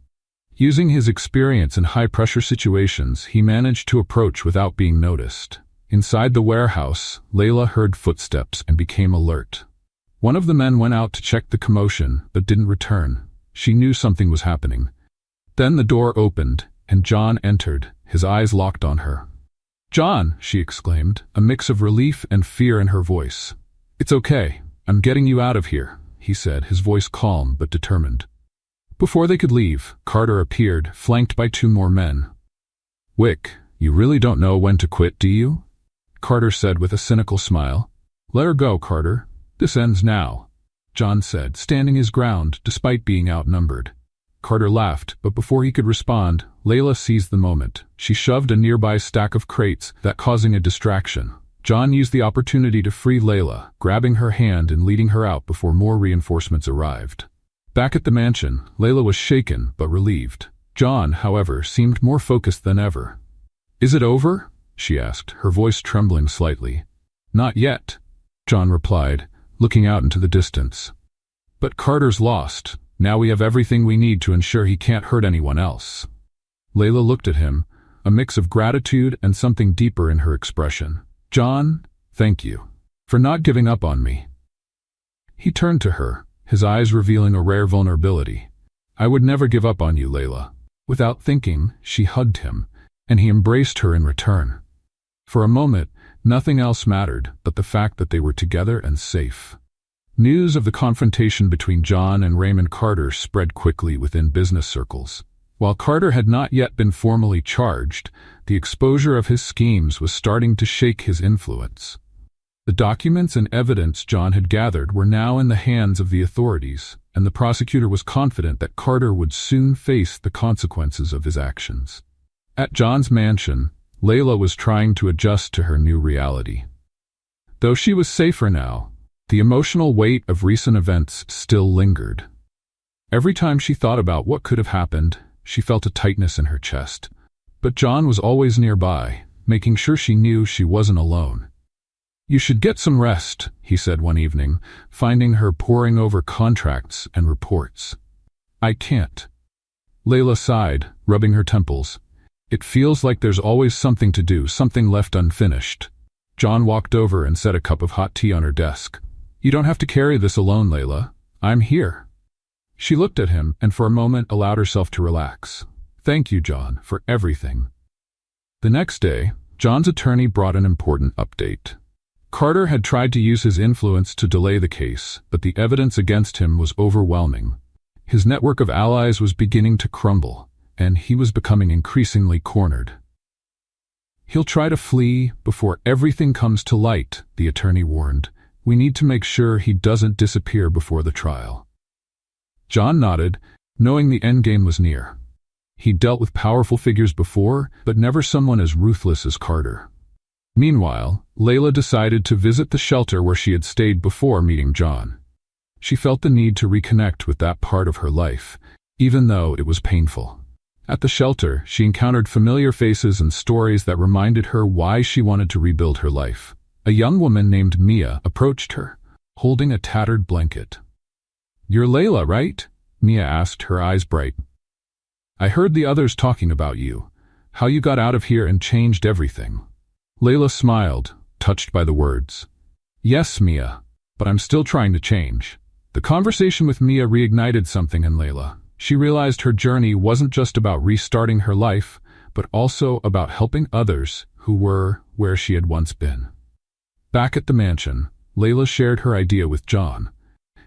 Speaker 1: Using his experience in high-pressure situations, he managed to approach without being noticed. Inside the warehouse, Layla heard footsteps and became alert. One of the men went out to check the commotion, but didn't return. She knew something was happening. Then the door opened, and John entered, his eyes locked on her. "John," she exclaimed, a mix of relief and fear in her voice. "It's okay. I'm getting you out of here," he said, his voice calm but determined. Before they could leave, Carter appeared, flanked by 2 more men. "Wick, you really don't know when to quit, do you?" Carter said with a cynical smile. "Let her go, Carter. This ends now," John said, standing his ground despite being outnumbered. Carter laughed, but before he could respond, Layla seized the moment. She shoved a nearby stack of crates, that causing a distraction. John used the opportunity to free Layla, grabbing her hand and leading her out before more reinforcements arrived. Back at the mansion, Layla was shaken but relieved. John, however, seemed more focused than ever. "Is it over?" she asked, her voice trembling slightly. "Not yet," John replied, looking out into the distance. "But Carter's lost. Now we have everything we need to ensure he can't hurt anyone else." Layla looked at him, a mix of gratitude and something deeper in her expression. "John, thank you for not giving up on me." He turned to her, his eyes revealing a rare vulnerability. "I would never give up on you, Layla." Without thinking, she hugged him, and he embraced her in return. For a moment, nothing else mattered but the fact that they were together and safe. News of the confrontation between John and Raymond Carter spread quickly within business circles. While Carter had not yet been formally charged, the exposure of his schemes was starting to shake his influence. The documents and evidence John had gathered were now in the hands of the authorities, and the prosecutor was confident that Carter would soon face the consequences of his actions. At John's mansion, Layla was trying to adjust to her new reality. Though she was safer now, the emotional weight of recent events still lingered. Every time she thought about what could have happened, she felt a tightness in her chest. But John was always nearby, making sure she knew she wasn't alone. "You should get some rest," he said one evening, finding her poring over contracts and reports. "I can't." Layla sighed, rubbing her temples. "It feels like there's always something to do, something left unfinished." John walked over and set a cup of hot tea on her desk. "You don't have to carry this alone, Layla. I'm here." She looked at him and for a moment allowed herself to relax. "Thank you, John, for everything." The next day, John's attorney brought an important update. Carter had tried to use his influence to delay the case, but the evidence against him was overwhelming. His network of allies was beginning to crumble, and he was becoming increasingly cornered. "He'll try to flee before everything comes to light," the attorney warned. "We need to make sure he doesn't disappear before the trial." John nodded, knowing the endgame was near. He'd dealt with powerful figures before, but never someone as ruthless as Carter. Meanwhile, Layla decided to visit the shelter where she had stayed before meeting John. She felt the need to reconnect with that part of her life, even though it was painful. At the shelter, she encountered familiar faces and stories that reminded her why she wanted to rebuild her life. A young woman named Mia approached her, holding a tattered blanket. "You're Layla, right?" Mia asked, her eyes bright. "I heard the others talking about you, how you got out of here and changed everything." Layla smiled, touched by the words. "Yes, Mia, but I'm still trying to change." The conversation with Mia reignited something in Layla. She realized her journey wasn't just about restarting her life, but also about helping others who were where she had once been. Back at the mansion, Layla shared her idea with John.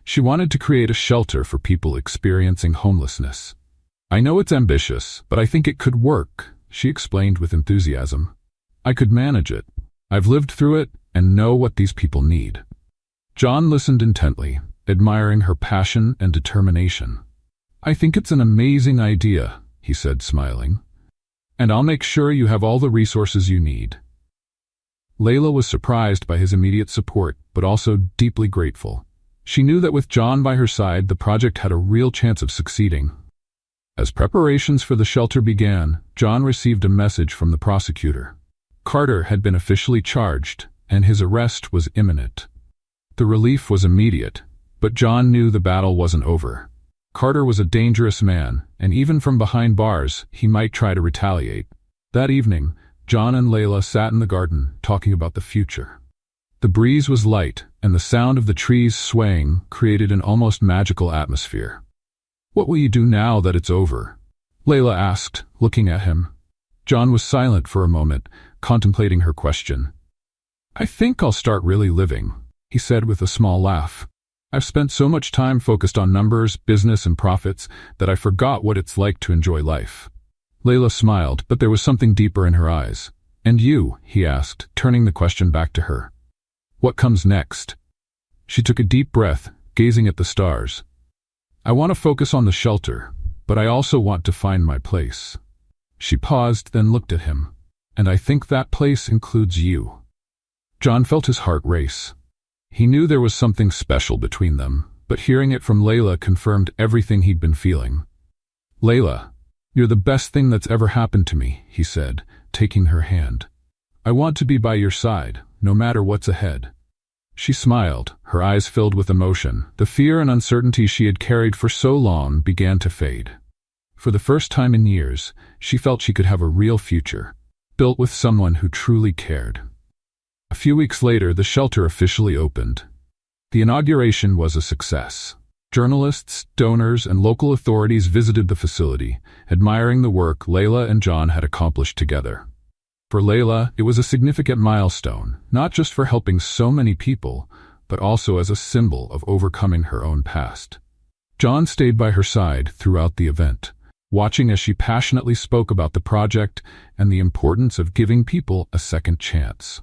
Speaker 1: She wanted to create a shelter for people experiencing homelessness. "I know it's ambitious, but I think it could work," she explained with enthusiasm. "I could manage it. I've lived through it and know what these people need." John listened intently, admiring her passion and determination. "I think it's an amazing idea," he said, smiling. "And I'll make sure you have all the resources you need." Layla was surprised by his immediate support, but also deeply grateful. She knew that with John by her side, the project had a real chance of succeeding. As preparations for the shelter began, John received a message from the prosecutor. Carter had been officially charged, and his arrest was imminent. The relief was immediate, but John knew the battle wasn't over. Carter was a dangerous man, and even from behind bars, he might try to retaliate. That evening, John and Layla sat in the garden, talking about the future. The breeze was light, and the sound of the trees swaying created an almost magical atmosphere. "What will you do now that it's over?" Layla asked, looking at him. John was silent for a moment, contemplating her question. "I think I'll start really living," he said with a small laugh. "I've spent so much time focused on numbers, business, and profits that I forgot what it's like to enjoy life." Layla smiled, but there was something deeper in her eyes. "And you?" he asked, turning the question back to her. "What comes next?" She took a deep breath, gazing at the stars. "I want to focus on the shelter, but I also want to find my place." She paused, then looked at him. "And I think that place includes you." John felt his heart race. He knew there was something special between them, but hearing it from Layla confirmed everything he'd been feeling. "Layla, you're the best thing that's ever happened to me," he said, taking her hand. "I want to be by your side, no matter what's ahead." She smiled, her eyes filled with emotion. The fear and uncertainty she had carried for so long began to fade. For the first time in years, she felt she could have a real future, built with someone who truly cared. A few weeks later, the shelter officially opened. The inauguration was a success. Journalists, donors, and local authorities visited the facility, admiring the work Layla and John had accomplished together. For Layla, it was a significant milestone, not just for helping so many people, but also as a symbol of overcoming her own past. John stayed by her side throughout the event, watching as she passionately spoke about the project and the importance of giving people a second chance.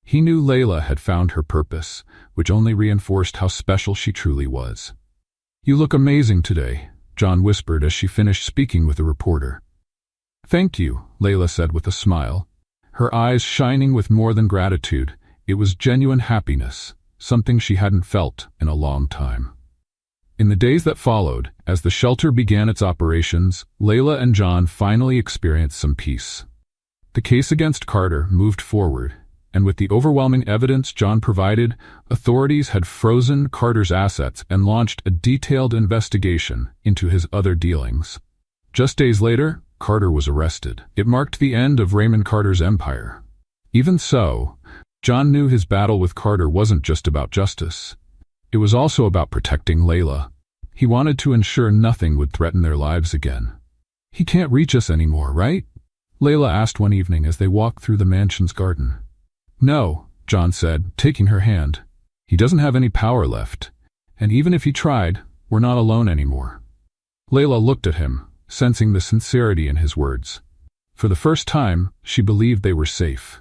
Speaker 1: He knew Layla had found her purpose, which only reinforced how special she truly was. "You look amazing today," John whispered as she finished speaking with a reporter. "Thank you," Layla said with a smile, her eyes shining with more than gratitude. It was genuine happiness, something she hadn't felt in a long time. In the days that followed, as the shelter began its operations, Layla and John finally experienced some peace. The case against Carter moved forward, and with the overwhelming evidence John provided, authorities had frozen Carter's assets and launched a detailed investigation into his other dealings. Just days later, Carter was arrested. It marked the end of Raymond Carter's empire. Even so, John knew his battle with Carter wasn't just about justice. It was also about protecting Layla. He wanted to ensure nothing would threaten their lives again. "He can't reach us anymore, right?" Layla asked one evening as they walked through the mansion's garden. "No," John said, taking her hand. "He doesn't have any power left. And even if he tried, we're not alone anymore." Layla looked at him, sensing the sincerity in his words. For the first time, she believed they were safe.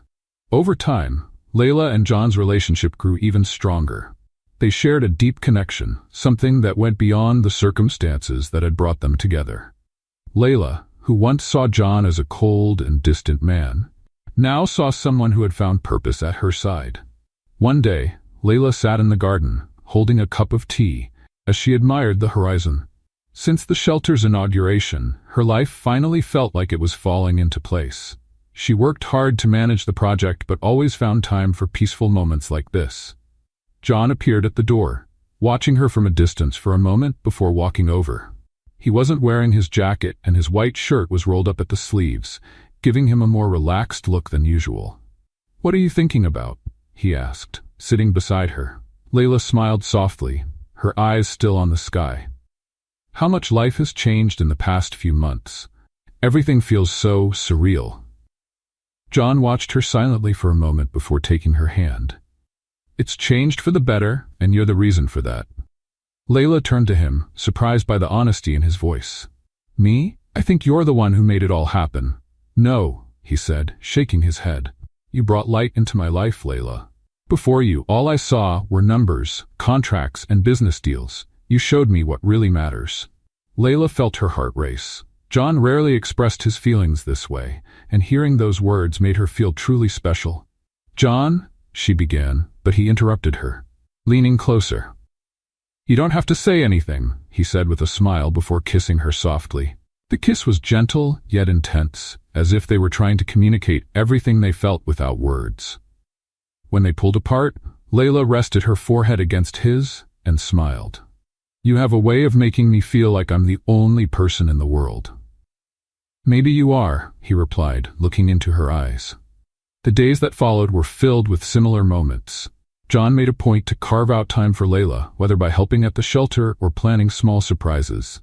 Speaker 1: Over time, Layla and John's relationship grew even stronger. They shared a deep connection, something that went beyond the circumstances that had brought them together. Layla, who once saw John as a cold and distant man, now saw someone who had found purpose at her side. One day, Layla sat in the garden, holding a cup of tea, as she admired the horizon. Since the shelter's inauguration, her life finally felt like it was falling into place. She worked hard to manage the project but always found time for peaceful moments like this. John appeared at the door, watching her from a distance for a moment before walking over. He wasn't wearing his jacket and his white shirt was rolled up at the sleeves, giving him a more relaxed look than usual. "What are you thinking about?" he asked, sitting beside her. Layla smiled softly, her eyes still on the sky. "How much life has changed in the past few months. Everything feels so surreal." John watched her silently for a moment before taking her hand. "It's changed for the better, and you're the reason for that." Layla turned to him, surprised by the honesty in his voice. "Me? I think you're the one who made it all happen." "No," he said, shaking his head. "You brought light into my life, Layla. Before you, all I saw were numbers, contracts, and business deals. You showed me what really matters." Layla felt her heart race. John rarely expressed his feelings this way, and hearing those words made her feel truly special. "John," she began, but he interrupted her, leaning closer. "You don't have to say anything," he said with a smile before kissing her softly. The kiss was gentle yet intense, as if they were trying to communicate everything they felt without words. When they pulled apart, Layla rested her forehead against his and smiled. "You have a way of making me feel like I'm the only person in the world." "Maybe you are," he replied, looking into her eyes. The days that followed were filled with similar moments. John made a point to carve out time for Layla, whether by helping at the shelter or planning small surprises.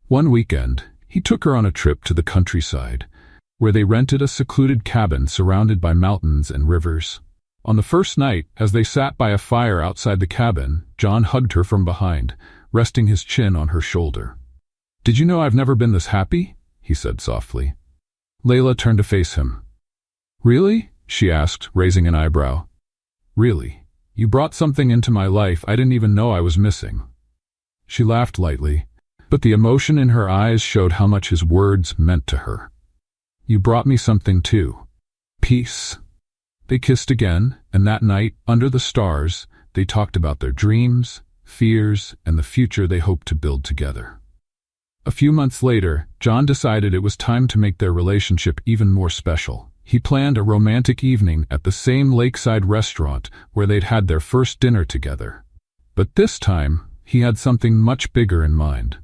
Speaker 1: One weekend, he took her on a trip to the countryside, where they rented a secluded cabin surrounded by mountains and rivers. On the first night, as they sat by a fire outside the cabin, John hugged her from behind, resting his chin on her shoulder. "Did you know I've never been this happy?" he said softly. Layla turned to face him. "Really?" she asked, raising an eyebrow. "Really. You brought something into my life I didn't even know I was missing." She laughed lightly, but the emotion in her eyes showed how much his words meant to her. "You brought me something too. Peace." They kissed again, and that night, under the stars, they talked about their dreams, fears, and the future they hoped to build together. A few months later, John decided it was time to make their relationship even more special. He planned a romantic evening at the same lakeside restaurant where they'd had their first dinner together. But this time, he had something much bigger in mind.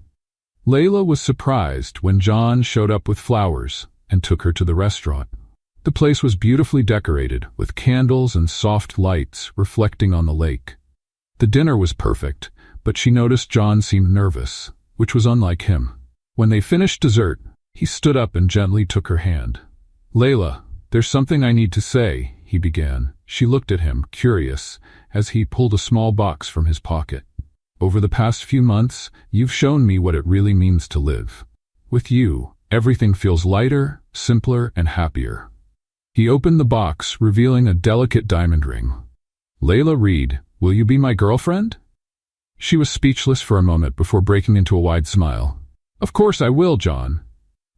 Speaker 1: Layla was surprised when John showed up with flowers and took her to the restaurant. The place was beautifully decorated, with candles and soft lights reflecting on the lake. The dinner was perfect, but she noticed John seemed nervous, which was unlike him. When they finished dessert, he stood up and gently took her hand. "Layla, there's something I need to say," he began. She looked at him, curious, as he pulled a small box from his pocket. "Over the past few months, you've shown me what it really means to live. With you, everything feels lighter, simpler, and happier." He opened the box, revealing a delicate diamond ring. "Layla Reed, will you be my girlfriend?" She was speechless for a moment before breaking into a wide smile. "Of course I will, John."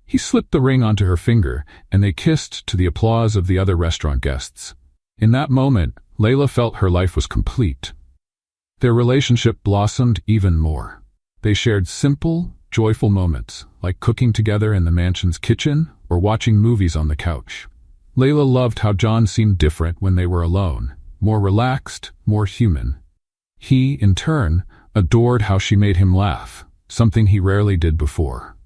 Speaker 1: He slipped the ring onto her finger, and they kissed to the applause of the other restaurant guests. In that moment, Layla felt her life was complete. Their relationship blossomed even more. They shared simple, joyful moments, like cooking together in the mansion's kitchen or watching movies on the couch. Layla loved how John seemed different when they were alone, more relaxed, more human. He, in turn, adored how she made him laugh, something he rarely did before.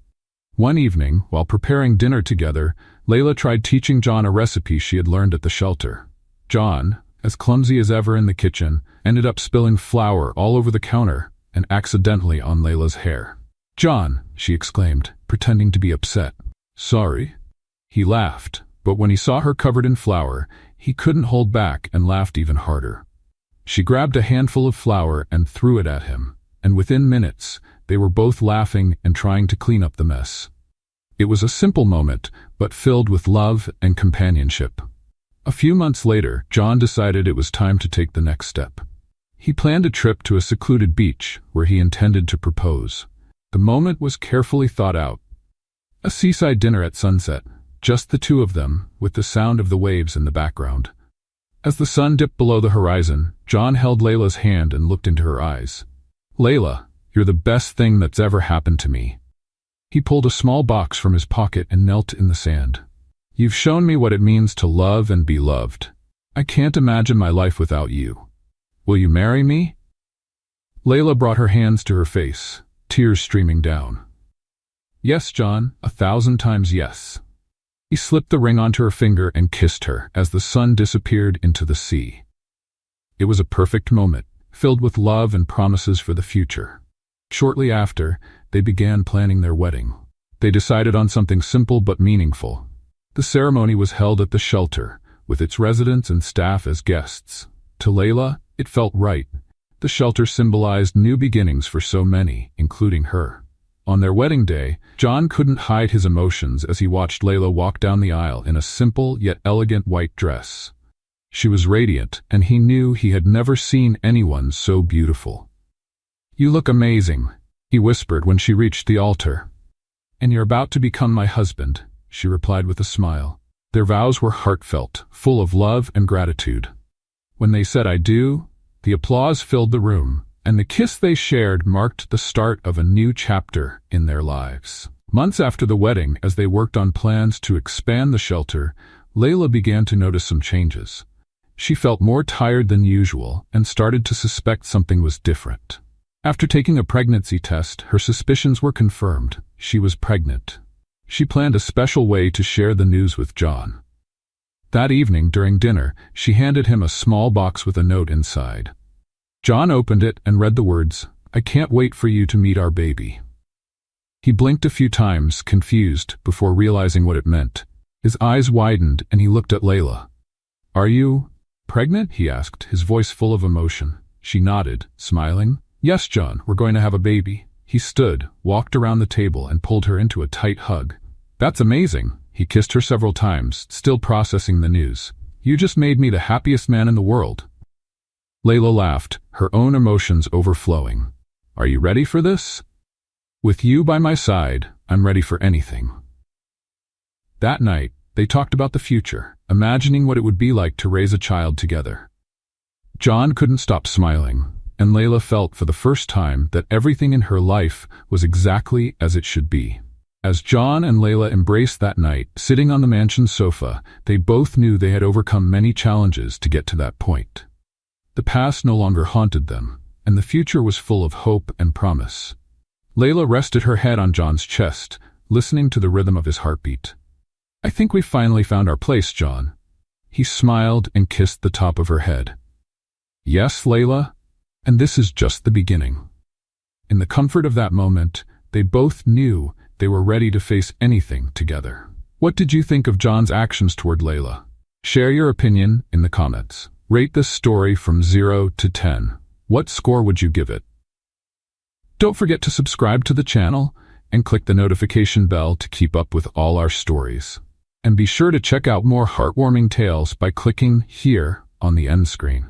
Speaker 1: One evening, while preparing dinner together, Layla tried teaching John a recipe she had learned at the shelter. John, as clumsy as ever in the kitchen, ended up spilling flour all over the counter and accidentally on Layla's hair. "John," she exclaimed, pretending to be upset. "Sorry." He laughed, but when he saw her covered in flour, he couldn't hold back and laughed even harder. She grabbed a handful of flour and threw it at him, and within minutes, they were both laughing and trying to clean up the mess. It was a simple moment, but filled with love and companionship. A few months later, John decided it was time to take the next step. He planned a trip to a secluded beach where he intended to propose. The moment was carefully thought out. A seaside dinner at sunset, just the two of them, with the sound of the waves in the background. As the sun dipped below the horizon, John held Layla's hand and looked into her eyes. "Layla, you're the best thing that's ever happened to me." He pulled a small box from his pocket and knelt in the sand. "You've shown me what it means to love and be loved. I can't imagine my life without you. Will you marry me?" Layla brought her hands to her face, tears streaming down. "Yes, John, 1,000 times yes." He slipped the ring onto her finger and kissed her as the sun disappeared into the sea. It was a perfect moment, filled with love and promises for the future. Shortly after, they began planning their wedding. They decided on something simple but meaningful. The ceremony was held at the shelter, with its residents and staff as guests. To Layla, it felt right. The shelter symbolized new beginnings for so many, including her. On their wedding day, John couldn't hide his emotions as he watched Layla walk down the aisle in a simple yet elegant white dress. She was radiant, and he knew he had never seen anyone so beautiful. "You look amazing," he whispered when she reached the altar. "And you're about to become my husband," she replied with a smile. Their vows were heartfelt, full of love and gratitude. When they said "I do," the applause filled the room, and the kiss they shared marked the start of a new chapter in their lives. Months after the wedding, as they worked on plans to expand the shelter, Layla began to notice some changes. She felt more tired than usual and started to suspect something was different. After taking a pregnancy test, her suspicions were confirmed. She was pregnant. She planned a special way to share the news with John. That evening, during dinner, she handed him a small box with a note inside. John opened it and read the words, "I can't wait for you to meet our baby." He blinked a few times, confused, before realizing what it meant. His eyes widened and he looked at Layla. "Are you pregnant?" he asked, his voice full of emotion. She nodded, smiling. "Yes, John, we're going to have a baby." He stood, walked around the table, and pulled her into a tight hug. "That's amazing." He kissed her several times, still processing the news. "You just made me the happiest man in the world." Layla laughed, her own emotions overflowing. "Are you ready for this?" "With you by my side, I'm ready for anything." That night, they talked about the future, imagining what it would be like to raise a child together. John couldn't stop smiling, and Layla felt for the first time that everything in her life was exactly as it should be. As John and Layla embraced that night, sitting on the mansion's sofa, they both knew they had overcome many challenges to get to that point. The past no longer haunted them, and the future was full of hope and promise. Layla rested her head on John's chest, listening to the rhythm of his heartbeat. "I think we finally found our place, John." He smiled and kissed the top of her head. "Yes, Layla, and this is just the beginning." In the comfort of that moment, they both knew they were ready to face anything together. What did you think of John's actions toward Layla? Share your opinion in the comments. Rate this story from 0 to 10. What score would you give it? Don't forget to subscribe to the channel and click the notification bell to keep up with all our stories. And be sure to check out more heartwarming tales by clicking here on the end screen.